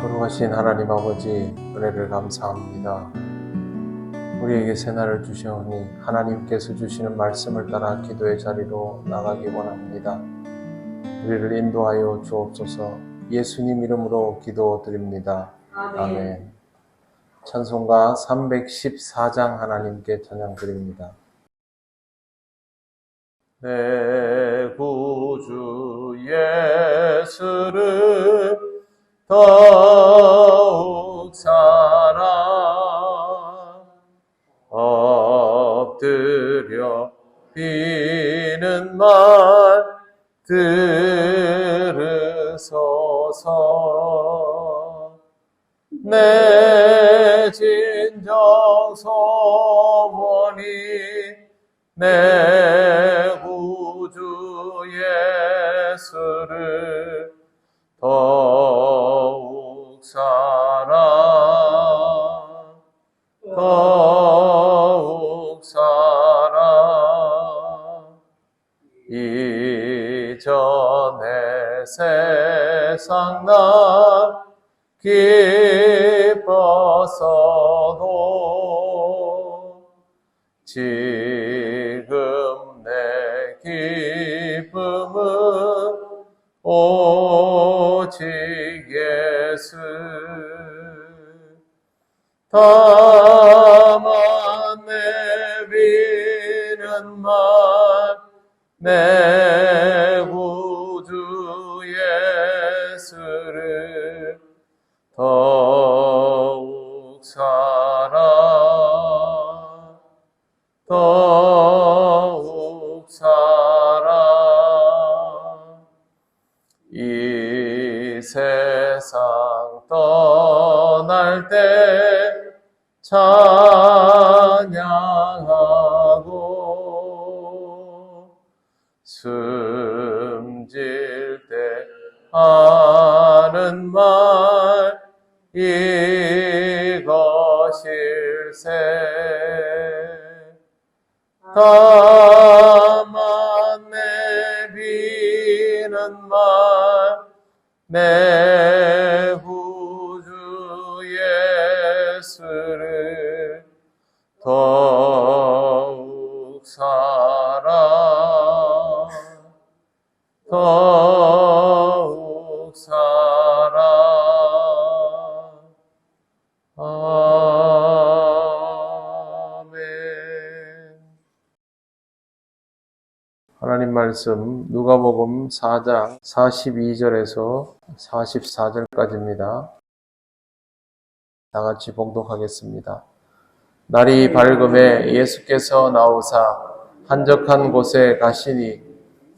거룩하신 하나님 아버지, 은혜를 감사합니다. 우리에게 새날을 주시오니 하나님께서 주시는 말씀을 따라 기도의 자리로 나가기 원합니다. 우리를 인도하여 주옵소서. 예수님 이름으로 기도드립니다. 아멘. 찬송가 314장 하나님께 찬양드립니다. 내 구주 예수를 더욱 사랑 엎드려 비는 말 들으소서. 내 진정 소원이 내 구주 예수를 더욱 사랑 더욱 사랑. 이전에 세상 날 기뻤어도 지금 내 기쁨은 오직 예수. 다만 내비는 말 내 구주 예수를 더욱 사랑 더욱 사랑. 이 세상 떠날 때 찬양하고 숨질 때 하는 말 이것일세. 다만 내비는 말 내 구주 예수를 더욱 사랑 더욱 사랑. 아멘. 하나님 말씀 누가복음 4장 42절에서 44절까지입니다. 다 같이 봉독하겠습니다. 날이 밝음에 예수께서 나오사 한적한 곳에 가시니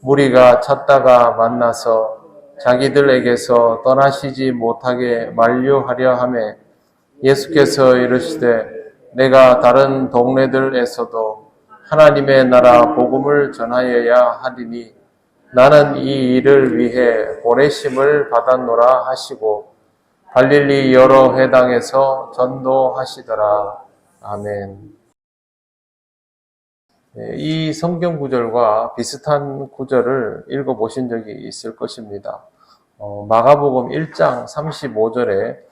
무리가 찾다가 만나서 자기들에게서 떠나시지 못하게 만류하려 하매 예수께서 이르시되 내가 다른 동네들에서도 하나님의 나라 복음을 전하여야 하리니 나는 이 일을 위해 보내심을 받았노라 하시고 갈릴리 여러 회당에서 전도하시더라. 아멘. 이 성경 구절과 비슷한 구절을 읽어보신 적이 있을 것입니다. 마가복음 1장 35절에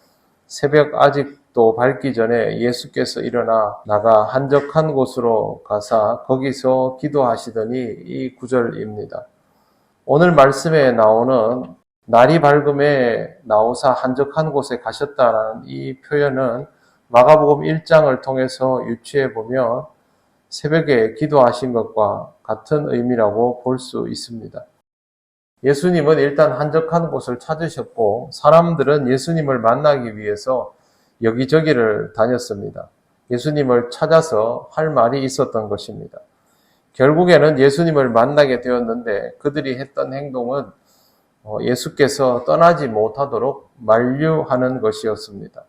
새벽 아직도 밝기 전에 예수께서 일어나 나가 한적한 곳으로 가사 거기서 기도하시더니 이 구절입니다. 오늘 말씀에 나오는 날이 밝음에 나오사 한적한 곳에 가셨다는 이 표현은 마가복음 1장을 통해서 유추해 보면 새벽에 기도하신 것과 같은 의미라고 볼 수 있습니다. 예수님은 일단 한적한 곳을 찾으셨고 사람들은 예수님을 만나기 위해서 여기저기를 다녔습니다. 예수님을 찾아서 할 말이 있었던 것입니다. 결국에는 예수님을 만나게 되었는데 그들이 했던 행동은 예수께서 떠나지 못하도록 만류하는 것이었습니다.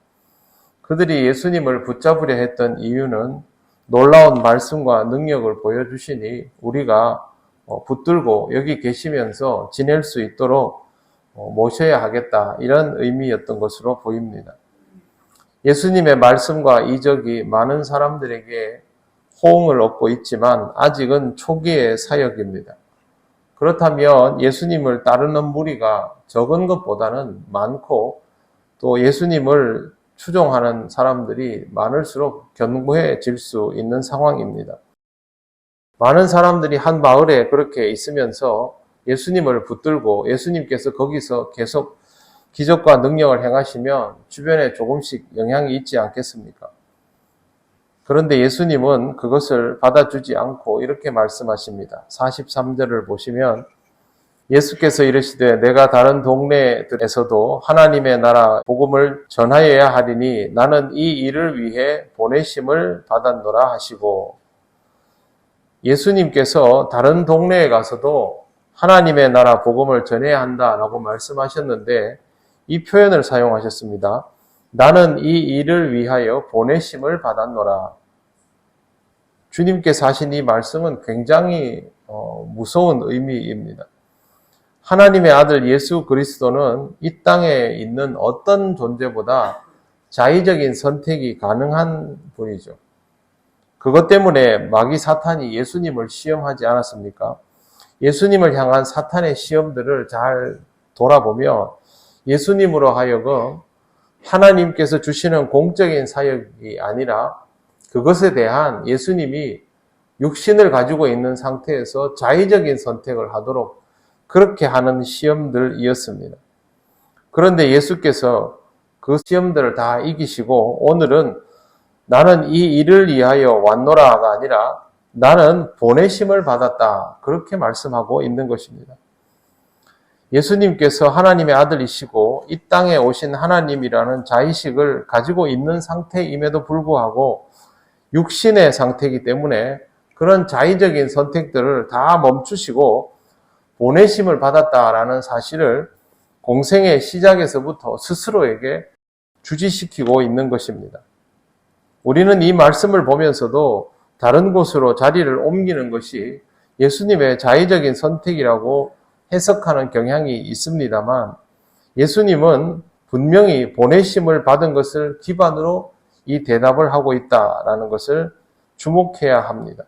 그들이 예수님을 붙잡으려 했던 이유는 놀라운 말씀과 능력을 보여주시니 우리가 붙들고 여기 계시면서 지낼 수 있도록 모셔야 하겠다, 이런 의미였던 것으로 보입니다. 예수님의 말씀과 이적이 많은 사람들에게 호응을 얻고 있지만 아직은 초기의 사역입니다. 그렇다면 예수님을 따르는 무리가 적은 것보다는 많고 또 예수님을 추종하는 사람들이 많을수록 견고해질 수 있는 상황입니다. 많은 사람들이 한 마을에 그렇게 있으면서 예수님을 붙들고 예수님께서 거기서 계속 기적과 능력을 행하시면 주변에 조금씩 영향이 있지 않겠습니까? 그런데 예수님은 그것을 받아주지 않고 이렇게 말씀하십니다. 43절을 보시면 예수께서 이르시되 내가 다른 동네들에서도 하나님의 나라 복음을 전하여야 하리니 나는 이 일을 위해 보내심을 받았노라 하시고, 예수님께서 다른 동네에 가서도 하나님의 나라 복음을 전해야 한다라고 말씀하셨는데 이 표현을 사용하셨습니다. 나는 이 일을 위하여 보내심을 받았노라. 주님께서 하신 이 말씀은 굉장히 무서운 의미입니다. 하나님의 아들 예수 그리스도는 이 땅에 있는 어떤 존재보다 자의적인 선택이 가능한 분이죠. 그것 때문에 마귀 사탄이 예수님을 시험하지 않았습니까? 예수님을 향한 사탄의 시험들을 잘 돌아보며 예수님으로 하여금 하나님께서 주시는 공적인 사역이 아니라 그것에 대한 예수님이 육신을 가지고 있는 상태에서 자의적인 선택을 하도록 그렇게 하는 시험들이었습니다. 그런데 예수께서 그 시험들을 다 이기시고 오늘은 나는 이 일을 위하여 왔노라가 아니라 나는 보내심을 받았다, 그렇게 말씀하고 있는 것입니다. 예수님께서 하나님의 아들이시고 이 땅에 오신 하나님이라는 자의식을 가지고 있는 상태임에도 불구하고 육신의 상태이기 때문에 그런 자의적인 선택들을 다 멈추시고 보내심을 받았다라는 사실을 공생의 시작에서부터 스스로에게 주지시키고 있는 것입니다. 우리는 이 말씀을 보면서도 다른 곳으로 자리를 옮기는 것이 예수님의 자의적인 선택이라고 해석하는 경향이 있습니다만, 예수님은 분명히 보내심을 받은 것을 기반으로 이 대답을 하고 있다라는 것을 주목해야 합니다.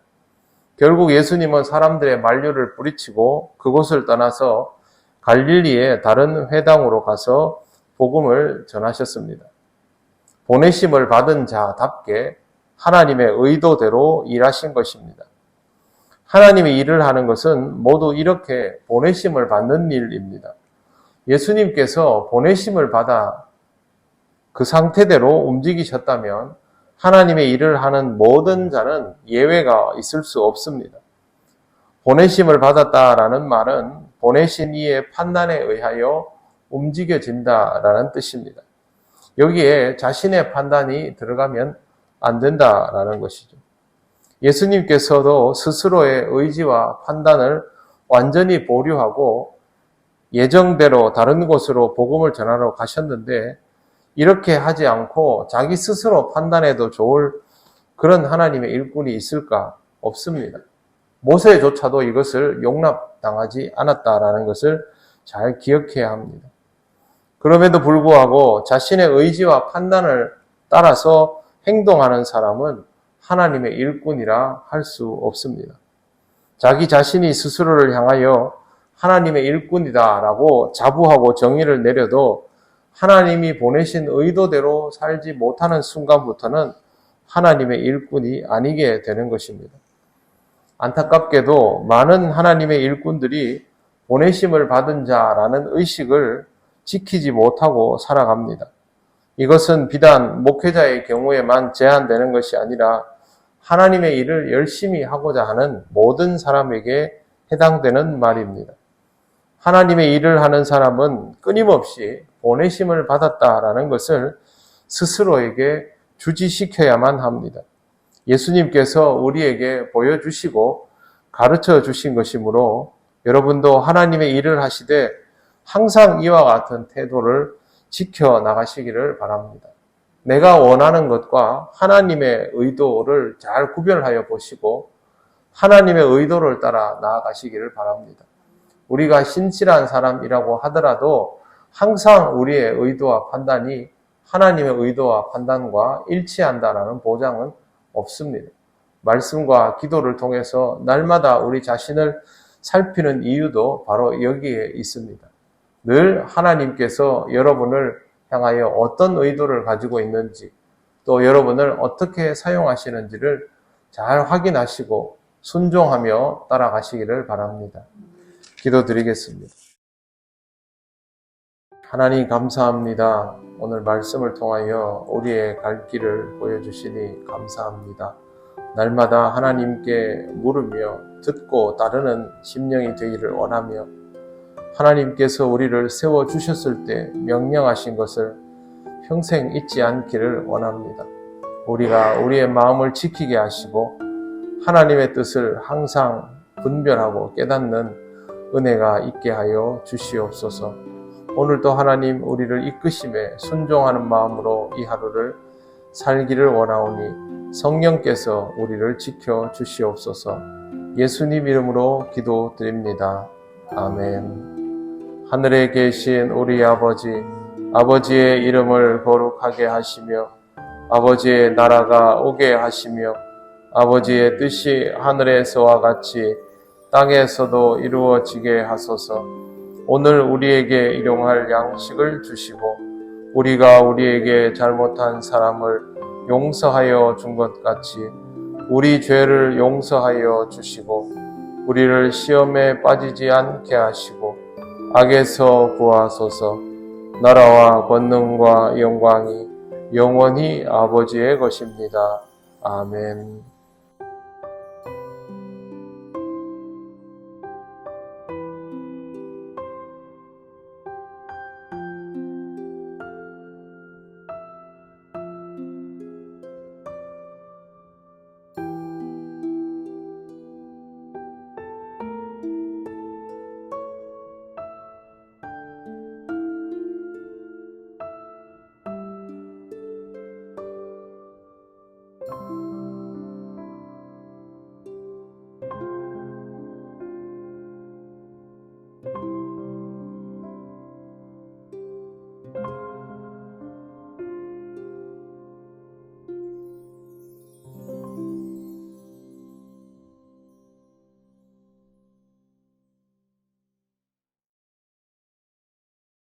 결국 예수님은 사람들의 만류를 뿌리치고 그곳을 떠나서 갈릴리의 다른 회당으로 가서 복음을 전하셨습니다. 보내심을 받은 자답게 하나님의 의도대로 일하신 것입니다. 하나님의 일을 하는 것은 모두 이렇게 보내심을 받는 일입니다. 예수님께서 보내심을 받아 그 상태대로 움직이셨다면 하나님의 일을 하는 모든 자는 예외가 있을 수 없습니다. 보내심을 받았다라는 말은 보내신 이의 판단에 의하여 움직여진다라는 뜻입니다. 여기에 자신의 판단이 들어가면 안 된다라는 것이죠. 예수님께서도 스스로의 의지와 판단을 완전히 보류하고 예정대로 다른 곳으로 복음을 전하러 가셨는데, 이렇게 하지 않고 자기 스스로 판단해도 좋을 그런 하나님의 일꾼이 있을까? 없습니다. 모세조차도 이것을 용납당하지 않았다라는 것을 잘 기억해야 합니다. 그럼에도 불구하고 자신의 의지와 판단을 따라서 행동하는 사람은 하나님의 일꾼이라 할 수 없습니다. 자기 자신이 스스로를 향하여 하나님의 일꾼이다라고 자부하고 정의를 내려도 하나님이 보내신 의도대로 살지 못하는 순간부터는 하나님의 일꾼이 아니게 되는 것입니다. 안타깝게도 많은 하나님의 일꾼들이 보내심을 받은 자라는 의식을 지키지 못하고 살아갑니다. 이것은 비단 목회자의 경우에만 제한되는 것이 아니라 하나님의 일을 열심히 하고자 하는 모든 사람에게 해당되는 말입니다. 하나님의 일을 하는 사람은 끊임없이 보내심을 받았다라는 것을 스스로에게 주지시켜야만 합니다. 예수님께서 우리에게 보여주시고 가르쳐 주신 것이므로 여러분도 하나님의 일을 하시되 항상 이와 같은 태도를 지켜나가시기를 바랍니다. 내가 원하는 것과 하나님의 의도를 잘 구별하여 보시고 하나님의 의도를 따라 나아가시기를 바랍니다. 우리가 신실한 사람이라고 하더라도 항상 우리의 의도와 판단이 하나님의 의도와 판단과 일치한다라는 보장은 없습니다. 말씀과 기도를 통해서 날마다 우리 자신을 살피는 이유도 바로 여기에 있습니다. 늘 하나님께서 여러분을 향하여 어떤 의도를 가지고 있는지, 또 여러분을 어떻게 사용하시는지를 잘 확인하시고 순종하며 따라가시기를 바랍니다. 기도드리겠습니다. 하나님 감사합니다. 오늘 말씀을 통하여 우리의 갈 길을 보여주시니 감사합니다. 날마다 하나님께 물으며 듣고 따르는 심령이 되기를 원하며, 하나님께서 우리를 세워주셨을 때 명령하신 것을 평생 잊지 않기를 원합니다. 우리가 우리의 마음을 지키게 하시고 하나님의 뜻을 항상 분별하고 깨닫는 은혜가 있게 하여 주시옵소서. 오늘도 하나님 우리를 이끄심에 순종하는 마음으로 이 하루를 살기를 원하오니 성령께서 우리를 지켜 주시옵소서. 예수님 이름으로 기도드립니다. 아멘. 하늘에 계신 우리 아버지, 아버지의 이름을 거룩하게 하시며 아버지의 나라가 오게 하시며 아버지의 뜻이 하늘에서와 같이 땅에서도 이루어지게 하소서. 오늘 우리에게 일용할 양식을 주시고 우리가 우리에게 잘못한 사람을 용서하여 준 것 같이 우리 죄를 용서하여 주시고 우리를 시험에 빠지지 않게 하시고 악에서 구하소서. 나라와 권능과 영광이 영원히 아버지의 것입니다. 아멘.